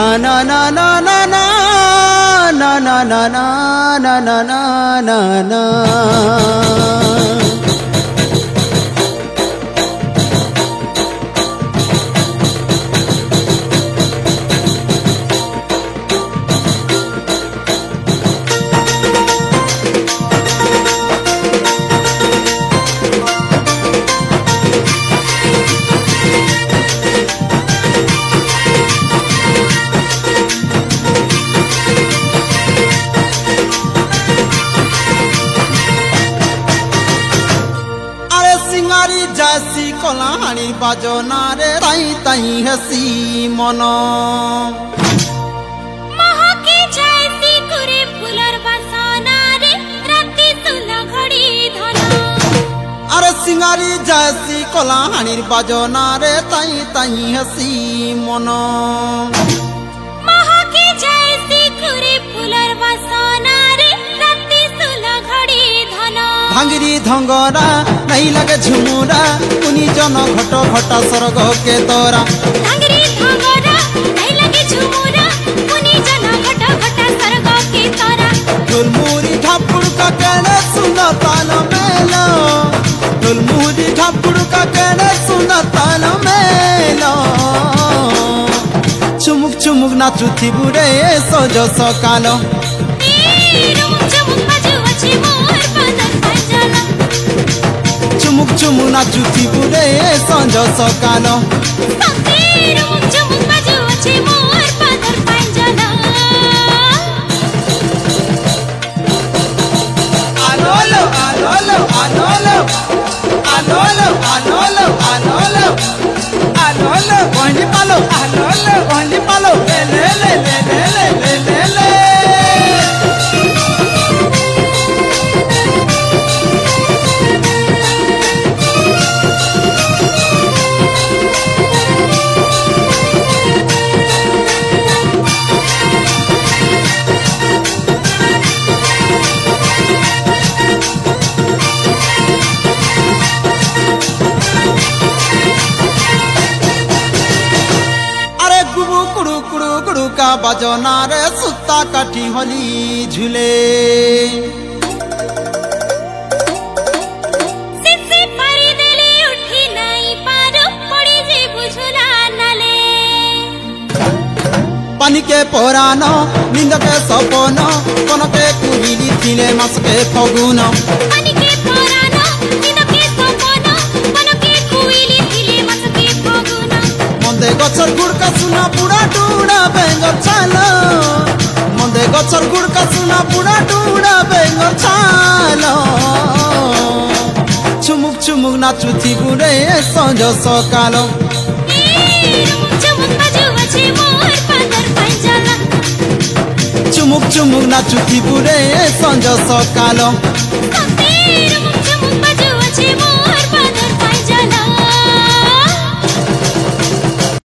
na na na na na na na na na na na na na na. जासी कलाहानी बाजना रे ताई ताई हसी मनो महकी जैसी कुरे फुलर बसाना रे राती सुला घड़ी धना अरे सिंगारी जासी कलाहानी बाजना रे ताई ताई हसी मनो महकी जैसी कुरे फुलर बसाना रे राती सुला घड़ी धना भांगिरी धंगरा नहीं लगे झुमुरा उनी जन घट घटा स्वर्ग के तोरा भांगिरी धंगरा नहीं लगे झुमुरा उनी जन घट घटा स्वर्ग के तोरा ढोलमुरी ढापुड़ का कहने सुना ताल मेलो ढोलमुरी ढापुड़ का कहने सुना ताल मेलो चुमुक चुमुक नाचु थी बुरे सजो सकालो चुमुक चुमुक नाचु थी बुरे सजो सकालो आलोलो आलोलो आलोलो आलोलो आलोलो आलोलो आलोलो वही पालो आलोलो वही पालो ले ले ले ले ले ले ले ले बजना रे सुता काठी होली झूले सिसी परी देले उठी नहीं पारो पड़ी जे बुझुला नाले पानी के पोरानो निंद के सपन कोन के कुहिली थिले मास के फगुन पानी के पोरानो निंद के सपन कोन के कुहिली थिले मास के फगुन मंदे गछर गुड़ का सुना पुड़ा टूड़ा बेंगर चालो मंदे गछर गुड़ का सुना पुड़ा टूड़ा बेंगर चालो चुमुक चुमुक नाचु थी बुरे सजो सकालो चुमुक चुमुक नाचु थी बुरे सजो सकालो